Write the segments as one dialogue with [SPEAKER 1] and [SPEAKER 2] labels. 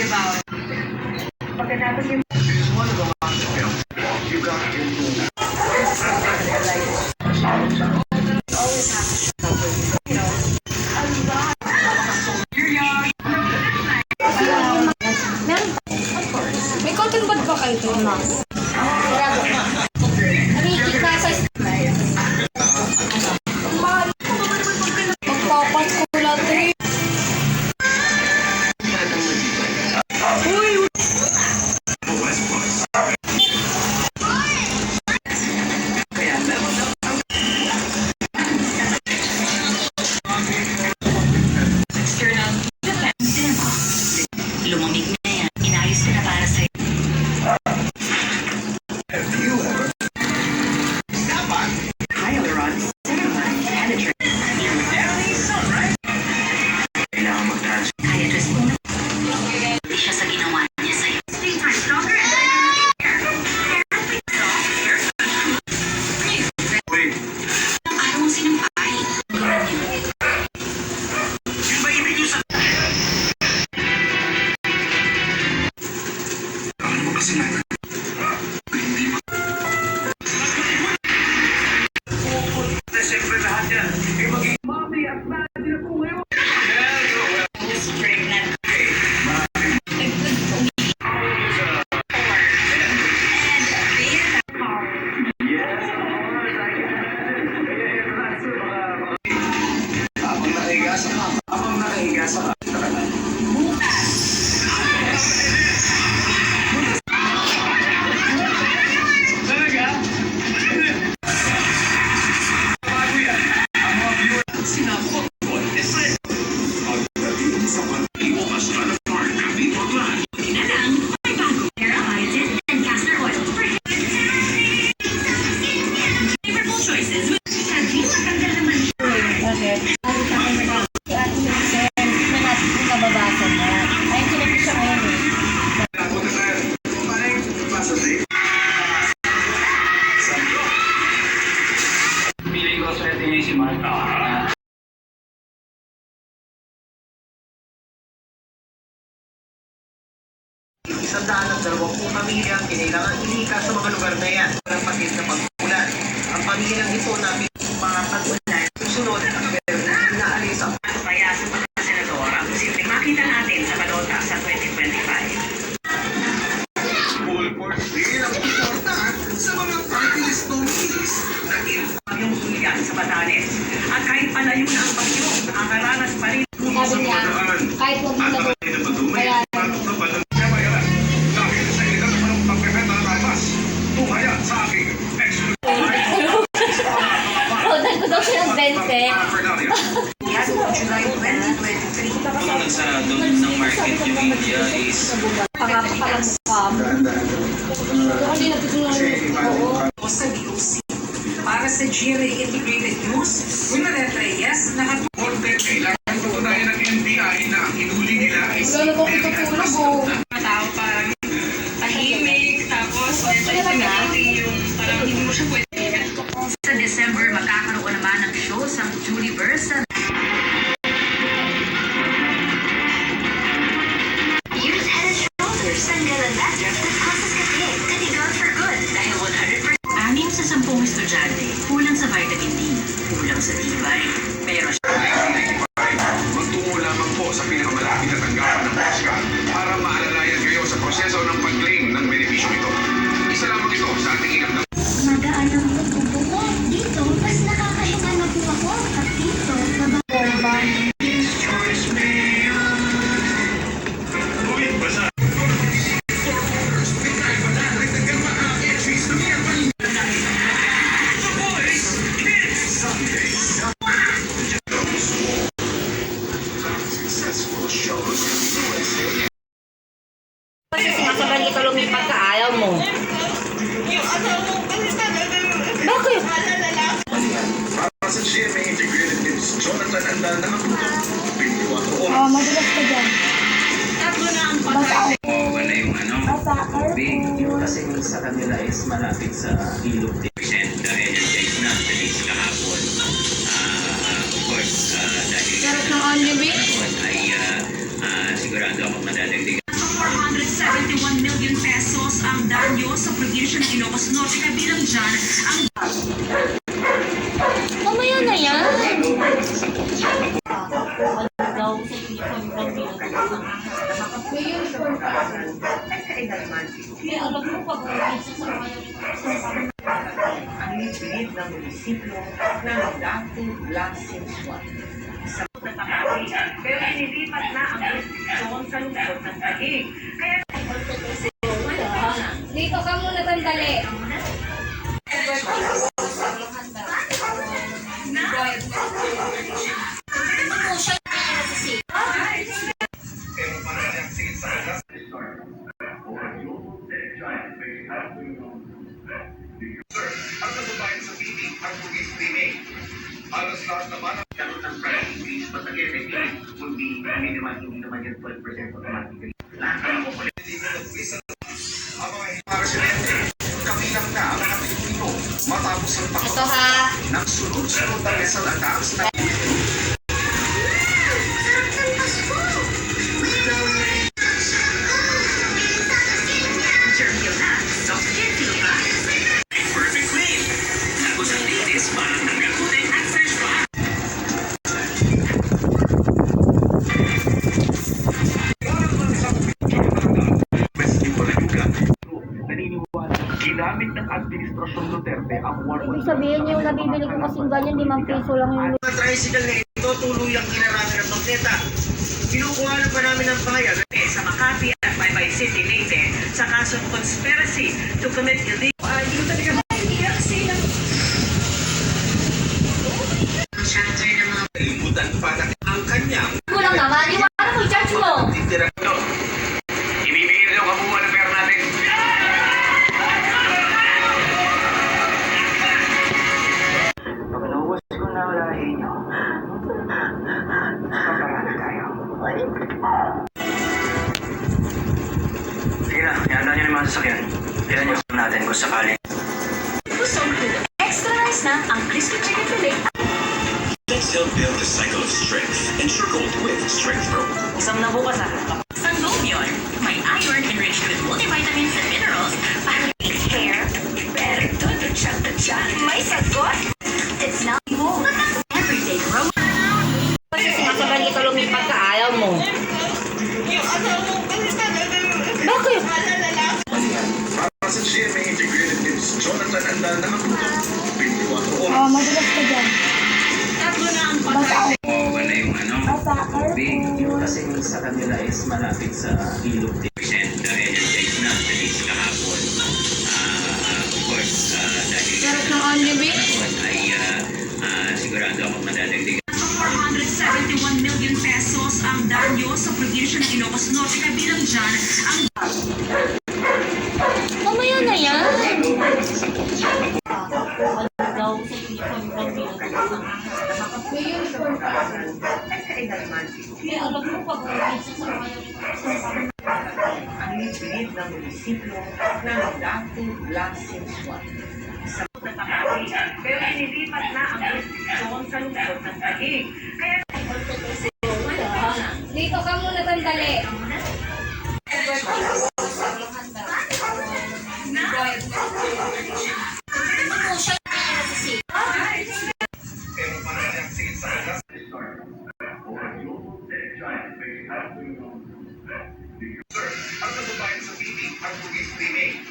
[SPEAKER 1] about. Pagkatapos yung you got into always have to suffer, you know. You're young.
[SPEAKER 2] May cotton bud ba kayo ito, ma? Magpapakulat rin.
[SPEAKER 3] Lumamig na yan. Inayos ko na para sa'yo.
[SPEAKER 1] Have you ever? Stop on. Hyaluron Ceramide Penetrate. You're very sunrise. Kailangan mag-transfer.
[SPEAKER 3] Kaya dress mo na. Hindi siya sa ginawa niya sa'yo. Stay for stronger and
[SPEAKER 1] Wait.
[SPEAKER 3] ayaw mong sinampay.
[SPEAKER 1] Yung ba ibig nyo sa... Ano mo kasi na? Hindi mo... Siyempre lahat yan. Eh maging... Mami at daddy ako ngayon.
[SPEAKER 3] Pregnant.
[SPEAKER 1] Habang nakahiga sa talaga? Bago yan. Ang mga viewer sinabot ko. Pagdating sa pag-iwas na ng park kami paglan.
[SPEAKER 3] Na lang, may bago. Ceramides and castor oil for flavorful choices. Sabi, matanggal naman siya.
[SPEAKER 2] Okay. Si Ate Vincent, na natin kung nababasa niya. Ayun, sinapit siya ngayon eh.
[SPEAKER 1] Punta tayo. Paano yung basa tayo? Pili ko swerte niya si Mark. Isang daan at 20 pamilya ang kinailangan ilikas sa mga lugar na yan. Walang patid na pag-ulan. Ang pamilyang ito na mga pag-ulan, susunod ang gobyerno na alis ang
[SPEAKER 3] Kaya sa mga senador, ang posibleng makita natin sa balota sa 2025.
[SPEAKER 1] full force din ang suporta sa mga party list nominees.
[SPEAKER 3] Yung sulian sa Batanes. At kahit palayo na ang bagyo, nakakaranas pa rin.
[SPEAKER 2] Sabi niya, kahit huwag mo na kaya
[SPEAKER 1] Dahil sa ilang naman pagpepeta ng armas, tumaya sa aking
[SPEAKER 2] Rodan ko daw siya ng 20.
[SPEAKER 3] Yan, July 2023.
[SPEAKER 4] Ang sa doon ng market yung India is
[SPEAKER 2] Pangapalang mukha mo. Hindi natutulungan. Oo.
[SPEAKER 3] O sa DOC. Para sa GMA Integrated News, Winaleta Reyes,
[SPEAKER 1] Konti, kailangan patunayan ng NBI na ang hinuli nila ay
[SPEAKER 2] Wala na kong tutulog oh.
[SPEAKER 3] tao parang tahimik, tapos yung parang hindi mo siya pwede. Sa December, magkakaroon naman ng show sa Universe.
[SPEAKER 5] Use Head and Shoulders Tanggal ang dandruff that causes cafe. Kanigang for good.
[SPEAKER 3] Dahil 100% 6 sa 10 estudyante, kulang sa vitamin D, kulang sa tibay. Pero
[SPEAKER 1] magtungo lamang po sa pinakamalapit na tanggapan ng POSCA para maalalayan kayo sa proseso ng pag-claim ng benepisyo ito. Isa lamang ito sa ating inang
[SPEAKER 5] Magaan ang pupo ko. Dito, mas nakakahinga na po ako. At dito,
[SPEAKER 2] Kasi sinasaban kita lumipad ka, ayaw mo. Bakit?
[SPEAKER 1] para sa GMA Integrated News. Jonathan Andal na nakatutok. 24 oras.
[SPEAKER 2] Oh, madulas ka dyan. Basta ako.
[SPEAKER 4] wala yung ano, tubig. Yung kasi sa kanila is malapit sa ilog. Percent energized na at least kahapon. Of course, dahil
[SPEAKER 2] Sarap ng only week.
[SPEAKER 4] ay sigurado ako madadagdagan.
[SPEAKER 3] kabilang dyan ang
[SPEAKER 2] Mamaya na yan. Daw sa uniform lang bilang
[SPEAKER 1] May uniform ka. Ay, sa edad man.
[SPEAKER 2] Kaya alam mo pag minsan sa mga
[SPEAKER 1] Ang liit ng munisipyo ng dating Lasing Swat. Sa napakali, pero inilipat na ang restriksyon sa lungsod ng Taguig. Kaya
[SPEAKER 2] dito ka muna sandali.
[SPEAKER 6] Ang kababayan sa meeting ang Bugis Remake. Halos lahat naman ang
[SPEAKER 1] karoon ng price increase, but again, I think would be minimal, hindi naman yung 12% automatically. Lahat ng kukulit.
[SPEAKER 6] hindi na nagpisa ang mga residente. Kabilang na ang mga Pilipino matapos ang
[SPEAKER 2] Ito
[SPEAKER 6] takot
[SPEAKER 2] ha.
[SPEAKER 6] ng sunod-sunod na missile attacks na
[SPEAKER 3] Jeremy Lack, Soft Gentile pa.
[SPEAKER 4] Perfect Clean. Tapos ang linis parang nanggakutin at fresh pa.
[SPEAKER 6] naniniwala ginamit ng Administrasyon Duterte ang
[SPEAKER 2] Ibig sabihin yung nabibili ko kasing ganyan, 5 piso lang yung
[SPEAKER 1] Mga tricycle na ito, tuluyang kinarami ng bangketa. Kinukuha pa namin ng pahayag
[SPEAKER 3] Sa Makati at Baybay City, Leyte sa kasong conspiracy to commit illegal. Yung talaga
[SPEAKER 5] Shelter ng mga
[SPEAKER 6] kalimutan pa na ang kanyang
[SPEAKER 2] kulang naman. Iwanan mo, i-charge mo.
[SPEAKER 6] titirang
[SPEAKER 4] Ibibigay na yung kabuuan ng pera natin.
[SPEAKER 1] Pag naubos ko na ulahin nyo, paparami tayo.
[SPEAKER 4] Sige na, ihanda nyo ng mga sasakyan. Kailan nyo natin kung sakali.
[SPEAKER 3] Busog to the extra rice na ang crispy chicken fillet.
[SPEAKER 7] Let's help build a cycle of strength. Encircled with Strength Pro.
[SPEAKER 3] Isang na bukas Sangobion, may iron enriched with multivitamins and minerals para hair, better tututsa-tutsa. May sagot. It's not more. Everyday grow.
[SPEAKER 2] Kasi sinasaban kita lumipad ka, ayaw mo. Bakit?
[SPEAKER 6] para sa GMA Integrated News. Jonathan Andal na ang 24 oras.
[SPEAKER 2] Madulas ka dyan.
[SPEAKER 3] Tatlo na ang
[SPEAKER 4] Wala yung ano, tubig. Yung kasi sa kanila is malapit sa ilog. Percent energized na at least kahapon. Of course, dahil
[SPEAKER 2] Sarap ng only
[SPEAKER 4] ay sigurado ako madadagdagan.
[SPEAKER 3] 471 million pesos ang danyo sa probinsya ng Ilocos Norte. Kabilang dyan ang
[SPEAKER 2] Mamaya na yan. Daw sa uniform lang bilang
[SPEAKER 1] May uniform ka. Ay, sa edad man.
[SPEAKER 2] Kaya alam mo pag minsan sa mga
[SPEAKER 1] Ang liit ng munisipyo ng dating Lasing Swat. Sa napakali, pero inilipat na ang restriksyon sa lungsod ng Taguig. Kaya
[SPEAKER 2] dito ka muna sandali.
[SPEAKER 6] Pero parang sige sa alas. Ang kababayan sa meeting ang Bugis Remake.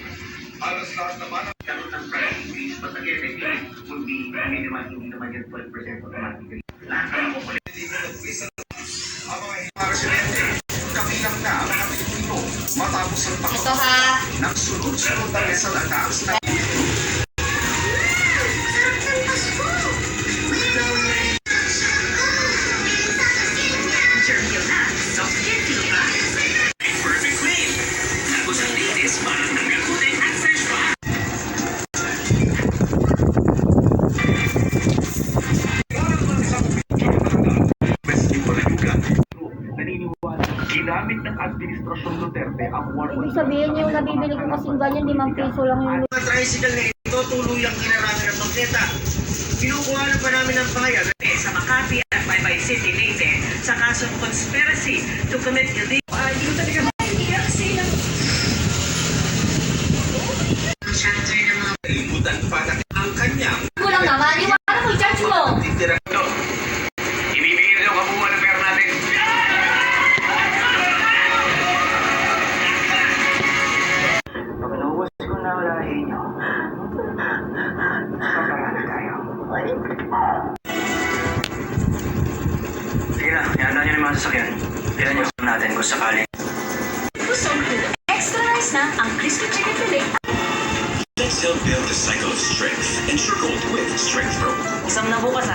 [SPEAKER 6] Halos lahat naman ang
[SPEAKER 1] karoon ng price increase, but again, I think would be minimal, hindi naman yung 12% automatically. Lahat ng kukulit.
[SPEAKER 6] hindi na nagpisa ang mga residente. Kabilang na ang mga Pilipino matapos ang takot
[SPEAKER 2] Ito ha.
[SPEAKER 6] ng sunod-sunod na missile attacks na
[SPEAKER 3] Jeremy Lack, Soft Gentile pa.
[SPEAKER 4] Perfect Clean. Tapos ang linis parang nanggakutin at fresh pa.
[SPEAKER 6] naniniwala ginamit ng Administrasyon Duterte ang
[SPEAKER 2] Ibig sabihin yung nabibili ko kasing ganyan, 5 piso lang yung
[SPEAKER 1] Mga tricycle na ito, tuluyang kinarami ng bangketa. Kinukuha pa namin ng pahayag
[SPEAKER 3] Sa Makati at Baybay City, Leyte sa kasong conspiracy to commit illegal. Yung talaga
[SPEAKER 5] shelter ng mga
[SPEAKER 6] Limutan pa na ang kanyang
[SPEAKER 2] Kulang naman, iwanan mo, i-charge mo.
[SPEAKER 6] titirang ito.
[SPEAKER 4] Ibibigay nila yung kabuuan ng pera natin. Pag naubos ko na ulahin nyo, paparami tayo. Sige na, ihanda nyo ng mga sasakyan. Tignan nyo natin kung sakali.
[SPEAKER 3] Busog to extra rice na ang crispy chicken fillet.
[SPEAKER 7] Let's help build the cycle of strength. Ensure gold with Strength Pro.
[SPEAKER 3] Isang na bukas